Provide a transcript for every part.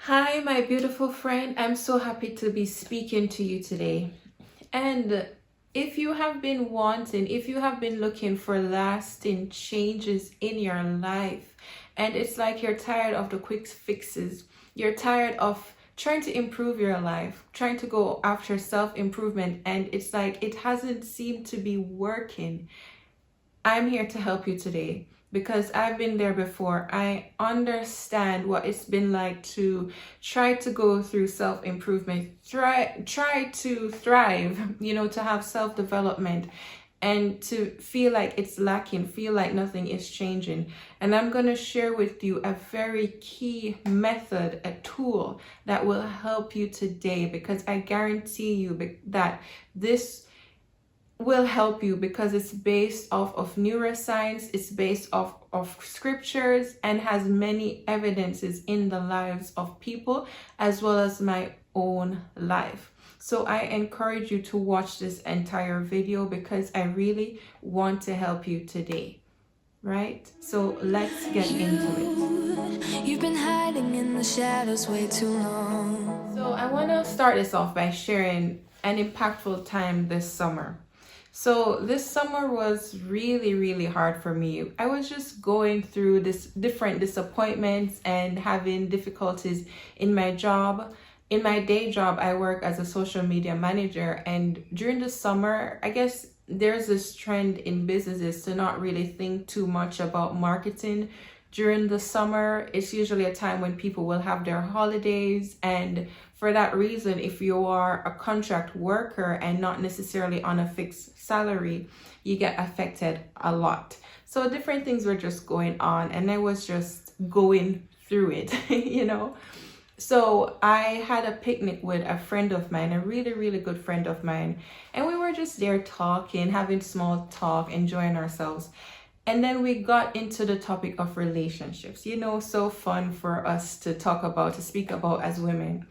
Hi, my beautiful friend. I'm so happy to be speaking to you today. And if you have been wanting, if you have been looking for lasting changes in your life, and it's like you're tired of the quick fixes, you're tired of trying to improve your life, trying to go after self-improvement, and it's like it hasn't seemed to be working. I'm here to help you today because I've been there before. I understand what it's been like to try to go through self-improvement, try to thrive, to have self-development and to feel like it's lacking, feel like nothing is changing. And I'm going to share with you a very key method, a tool that will help you today because I guarantee you that this will help you because it's based off of neuroscience, it's based off of scriptures, and has many evidences in the lives of people as well as my own life. So I encourage you to watch this entire video because I really want to help you today. Right? So let's get into it. You've been hiding in the shadows way too long. So I want to start this off by sharing an impactful time this summer. So this summer was really, really hard for me. I was just going through this different disappointments and having difficulties in my job. In my day job, I work as a social media manager, and during the summer, I guess there's this trend in businesses to not really think too much about marketing. During the summer, it's usually a time when people will have their holidays, and for that reason, if you are a contract worker and not necessarily on a fixed salary, you get affected a lot. So different things were just going on, and I was just going through it. So I had a picnic with a friend of mine, a really, really good friend of mine, and we were just there talking, having small talk, enjoying ourselves. And then we got into the topic of relationships, so fun for us to talk about, to speak about as women.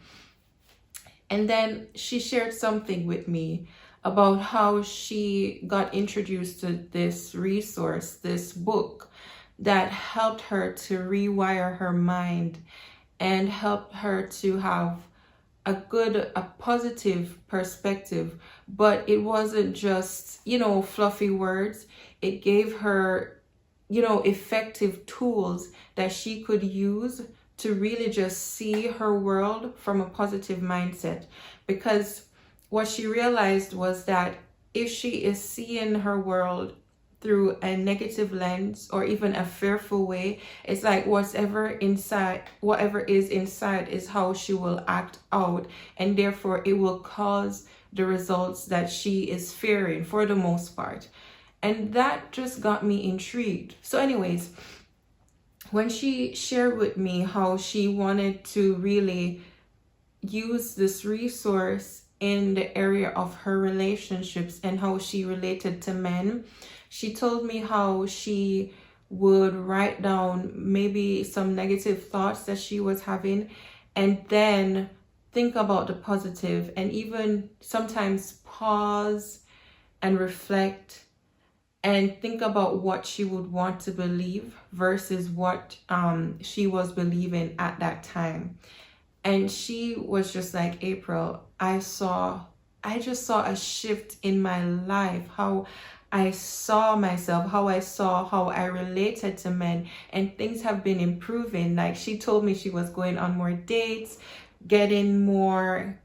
And then she shared something with me about how she got introduced to this resource, this book that helped her to rewire her mind and helped her to have a positive perspective. But it wasn't just, fluffy words. It gave her, effective tools that she could use to really just see her world from a positive mindset. Because what she realized was that if she is seeing her world through a negative lens or even a fearful way, it's like whatever is inside is how she will act out, and therefore it will cause the results that she is fearing for the most part. And that just got me intrigued. So anyways, when she shared with me how she wanted to really use this resource in the area of her relationships and how she related to men, she told me how she would write down maybe some negative thoughts that she was having and then think about the positive, and even sometimes pause and reflect and think about what she would want to believe versus what she was believing at that time. And she was just like, Apryll, I just saw a shift in my life, how I saw myself, how I related to men, and things have been improving. Like, she told me she was going on more dates, getting more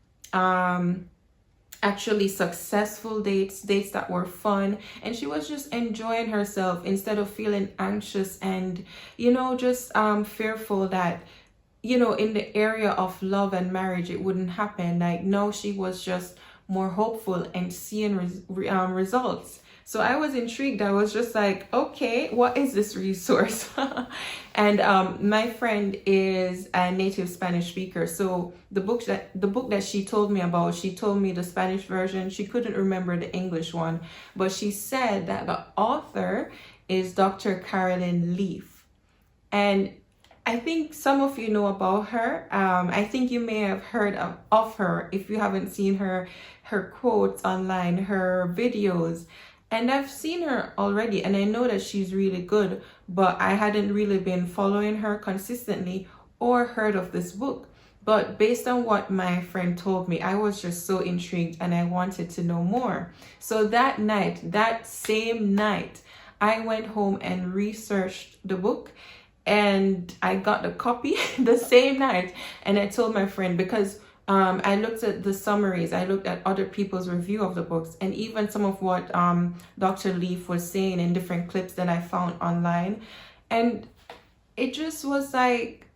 actually successful dates that were fun, and she was just enjoying herself instead of feeling anxious and just fearful that in the area of love and marriage it wouldn't happen. Like, no, she was just more hopeful and seeing results. So I was intrigued. I was just like, okay, what is this resource? And my friend is a native Spanish speaker. So the book that she told me about, she told me the Spanish version. She couldn't remember the English one, but she said that the author is Dr. Carolyn Leaf. And I think some of you know about her. I think you may have heard of her if you haven't seen her quotes online, her videos. And I've seen her already, and I know that she's really good, but I hadn't really been following her consistently or heard of this book. But based on what my friend told me, I was just so intrigued and I wanted to know more. So that night, that same night, I went home and researched the book, and I got the copy the same night. And I told my friend, because I looked at the summaries, I looked at other people's review of the books, and even some of what Dr. Leaf was saying in different clips that I found online. And it just was like,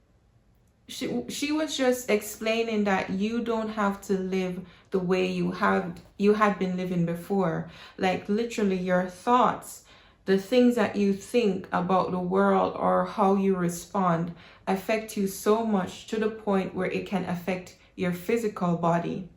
she was just explaining that you don't have to live the way you had been living before. Like literally your thoughts, the things that you think about the world or how you respond affect you so much to the point where it can affect your physical body.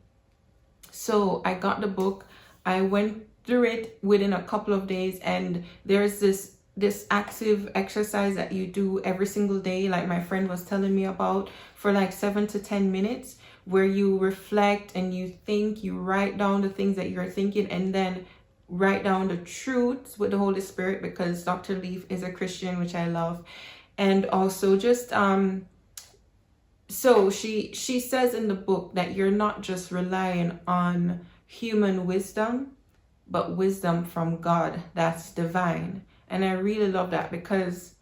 So I got the book, I went through it within a couple of days, and there's this active exercise that you do every single day, like my friend was telling me about, for like 7 to 10 minutes, where you reflect and you think, you write down the things that you're thinking, and then write down the truths with the Holy Spirit, because Dr. Leaf is a Christian, which I love. And also just so she says in the book that you're not just relying on human wisdom, but wisdom from God that's divine. And I really love that, because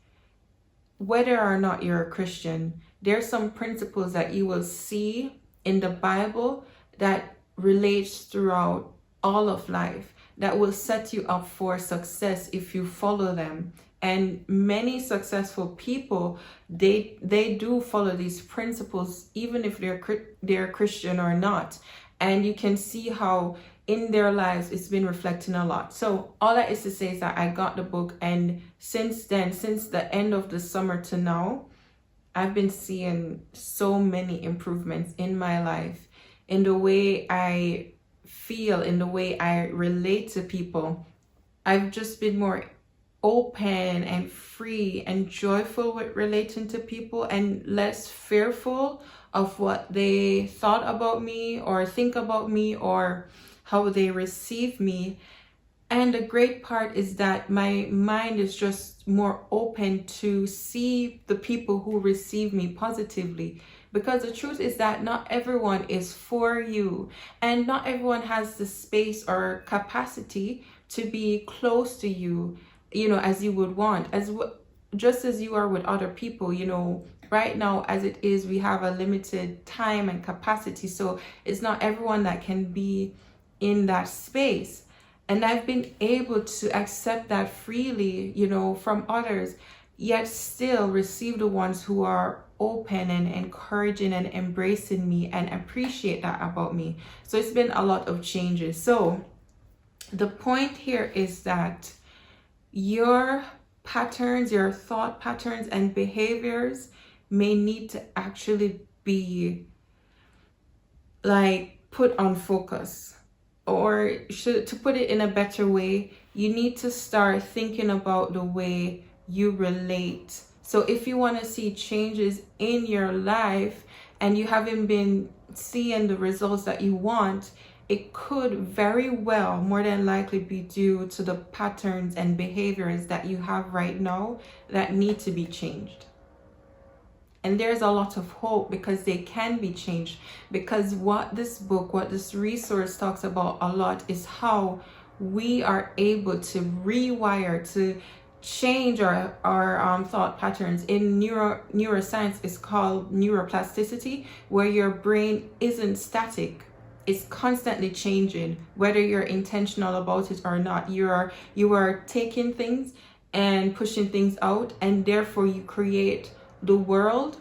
whether or not you're a Christian, there's some principles that you will see in the Bible that relates throughout all of life, that will set you up for success if you follow them. And many successful people, they do follow these principles, even if they're Christian or not. And you can see how in their lives it's been reflecting a lot. So all that is to say is that I got the book, and since then, since the end of the summer to now, I've been seeing so many improvements in my life, in the way I feel, in the way I relate to people. I've just been more open and free and joyful with relating to people, and less fearful of what they thought about me or think about me or how they receive me. And the great part is that my mind is just more open to see the people who receive me positively, because the truth is that not everyone is for you, and not everyone has the space or capacity to be close to you, as you would want, just as you are with other people. Right now, as it is, we have a limited time and capacity, so it's not everyone that can be in that space. And I've been able to accept that freely, from others, yet still receive the ones who are open and encouraging and embracing me and appreciate that about me. So it's been a lot of changes. So the point here is that your patterns, your thought patterns and behaviors may need to actually be like put on focus. Or to put it in a better way, you need to start thinking about the way you relate. So if you want to see changes in your life and you haven't been seeing the results that you want, it could very well, more than likely, be due to the patterns and behaviors that you have right now that need to be changed. And there's a lot of hope, because they can be changed. Because what this resource talks about a lot is how we are able to rewire, to change our thought patterns. In neuroscience, it's called neuroplasticity, where your brain isn't static. It's constantly changing, whether you're intentional about it or not. You are taking things and pushing things out, and therefore you create the world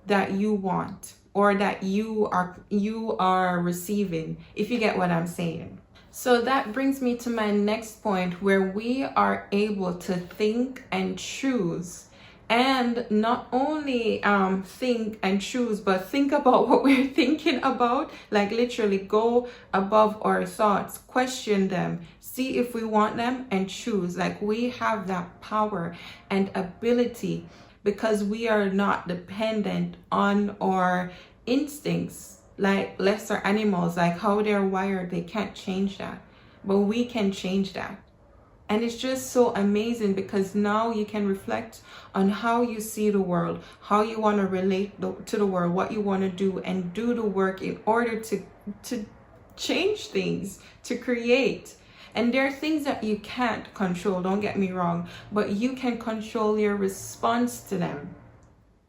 that you want, or that you are receiving, if you get what I'm saying. So that brings me to my next point, where we are able to think and choose. And not only think and choose, but think about what we're thinking about. Like literally go above our thoughts, question them, see if we want them, and choose. Like we have that power and ability, because we are not dependent on our instincts like lesser animals, like how they're wired. They can't change that, but we can change that. And it's just so amazing because now you can reflect on how you see the world, how you want to relate to the world, what you want to do, and do the work in order to change things, to create. And there are things that you can't control, don't get me wrong, but you can control your response to them.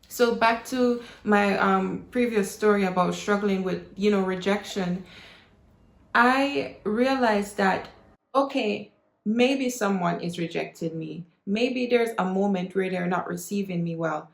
So back to my previous story about struggling with, rejection. I realized that, okay, maybe someone is rejecting me. Maybe there's a moment where they're not receiving me well.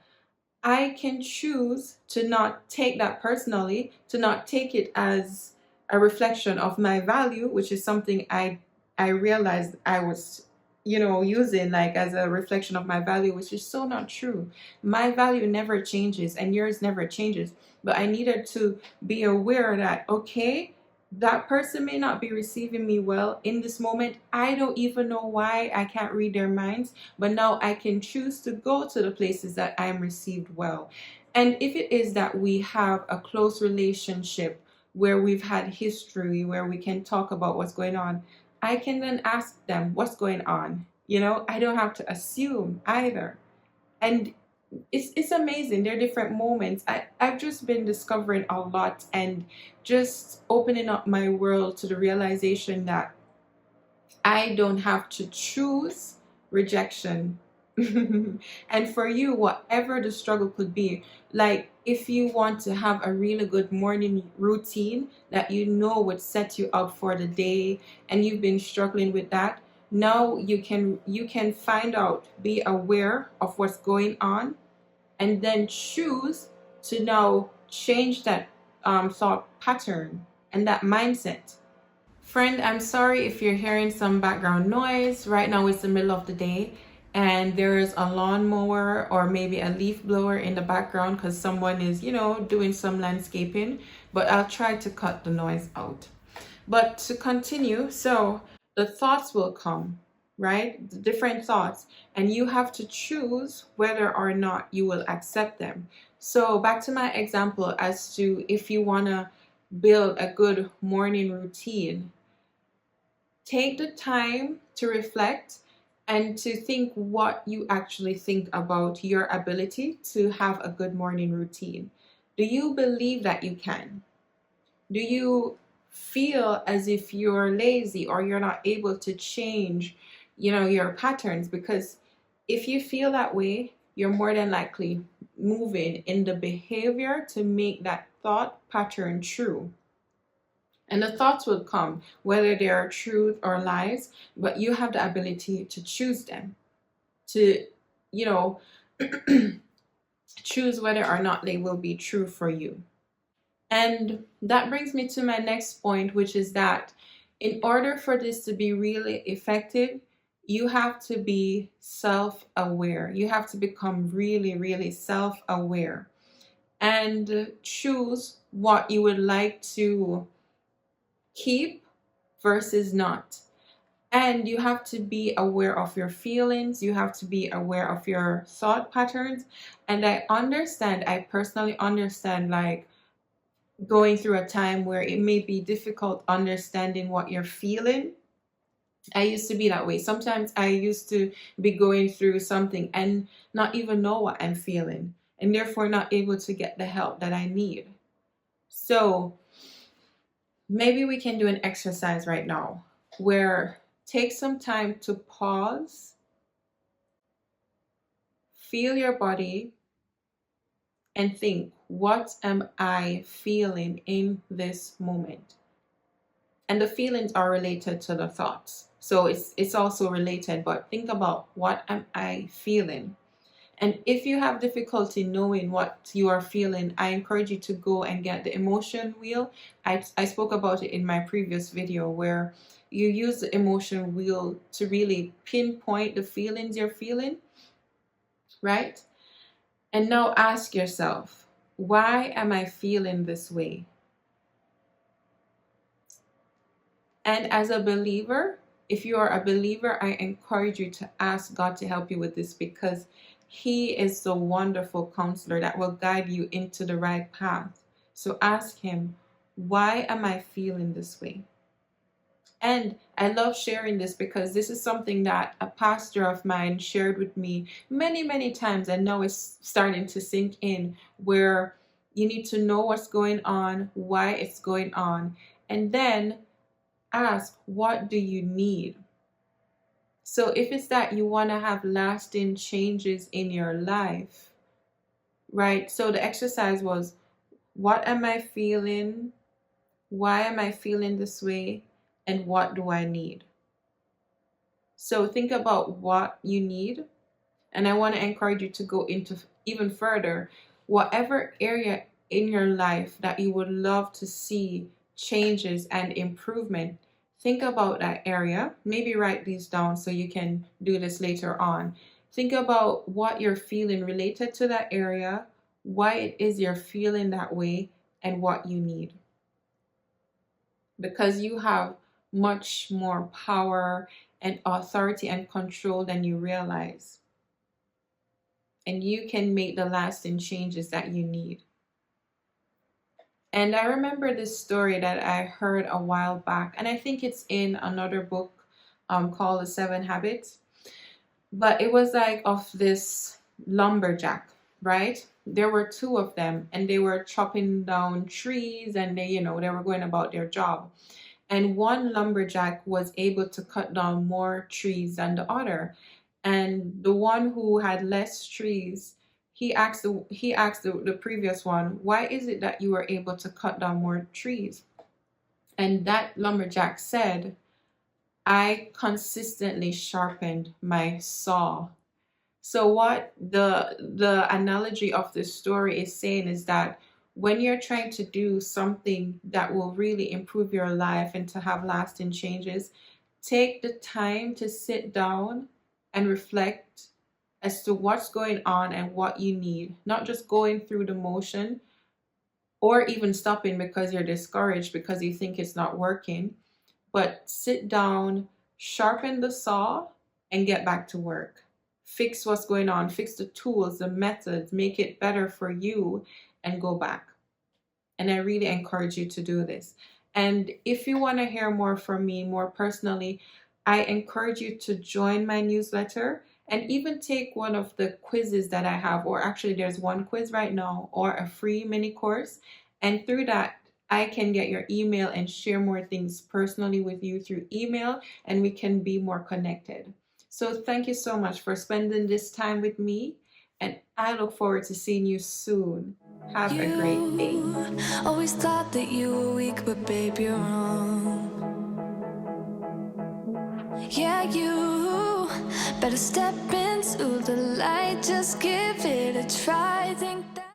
I can choose to not take that personally, to not take it as a reflection of my value, which is something I realized I was, using like as a reflection of my value, which is so not true. My value never changes and yours never changes. But I needed to be aware that, okay, that person may not be receiving me well in this moment. I don't even know why. I can't read their minds, but now I can choose to go to the places that I'm received well. And if it is that we have a close relationship where we've had history, where we can talk about what's going on, I can then ask them what's going on. I don't have to assume either. And it's amazing. There are different moments. I've just been discovering a lot and just opening up my world to the realization that I don't have to choose rejection. And for you, whatever the struggle could be, like if you want to have a really good morning routine that would set you up for the day and you've been struggling with that, now you can find out, be aware of what's going on, and then choose to now change that thought pattern and that mindset. Friend, I'm sorry if you're hearing some background noise. Right now it's the middle of the day and there's a lawnmower or maybe a leaf blower in the background because someone is, doing some landscaping, but I'll try to cut the noise out. But to continue, so the thoughts will come, right? The different thoughts, and you have to choose whether or not you will accept them. So back to my example as to if you want to build a good morning routine, take the time to reflect and to think what you actually think about your ability to have a good morning routine. Do you believe that you can? Do you feel as if you're lazy or you're not able to change, your patterns? Because if you feel that way, you're more than likely moving in the behavior to make that thought pattern true. And the thoughts will come, whether they are truth or lies, but you have the ability to choose them, to, you know, choose whether or not they will be true for you. And that brings me to my next point, which is that in order for this to be really effective, you have to be self aware. You have to become really, really self aware and choose what you would like to keep versus not. And you have to be aware of your feelings. You have to be aware of your thought patterns. And I personally understand, like, going through a time where it may be difficult understanding what you're feeling. I used to be that way. Sometimes I used to be going through something and not even know what I'm feeling, and therefore not able to get the help that I need. So maybe we can do an exercise right now where take some time to pause, feel your body, and think, what am I feeling in this moment? And the feelings are related to the thoughts. So it's also related, but think about, what am I feeling? And if you have difficulty knowing what you are feeling, I encourage you to go and get the emotion wheel. I spoke about it in my previous video, where you use the emotion wheel to really pinpoint the feelings you're feeling, right? And now ask yourself, why am I feeling this way? And as a believer, if you are a believer, I encourage you to ask God to help you with this, because He is the wonderful counselor that will guide you into the right path. So ask Him, why am I feeling this way? And I love sharing this because this is something that a pastor of mine shared with me many, many times, and now it's starting to sink in, where you need to know what's going on, why it's going on, and then ask, what do you need? So if it's that you want to have lasting changes in your life, right? So the exercise was, what am I feeling? Why am I feeling this way? And what do I need? So think about what you need. And I want to encourage you to go into even further, whatever area in your life that you would love to see changes and improvement. Think about that area. Maybe write these down so you can do this later on. Think about what you're feeling related to that area, why it is you're feeling that way, and what you need. Because you have much more power and authority and control than you realize. And you can make the lasting changes that you need. And I remember this story that I heard a while back, and I think it's in another book called The Seven Habits. But it was like of this lumberjack, right? There were two of them, and they were chopping down trees, and they were going about their job. And one lumberjack was able to cut down more trees than the other. And the one who had less trees, he asked the previous one, why is it that you were able to cut down more trees? And that lumberjack said, I consistently sharpened my saw. So what the analogy of this story is saying is that when you're trying to do something that will really improve your life and to have lasting changes, take the time to sit down and reflect as to what's going on and what you need, not just going through the motion or even stopping because you're discouraged because you think it's not working, but sit down, sharpen the saw, and get back to work. Fix what's going on, fix the tools, the methods, make it better for you, and go back. And I really encourage you to do this. And if you want to hear more from me, more personally, I encourage you to join my newsletter and even take one of the quizzes that I have, or actually there's one quiz right now, or a free mini course. And through that, I can get your email and share more things personally with you through email, and we can be more connected. So thank you so much for spending this time with me, and I look forward to seeing you soon. Have a great day. You always thought that you were weak, but babe, you're wrong. Yeah, you better step into the light, just give it a try. Think that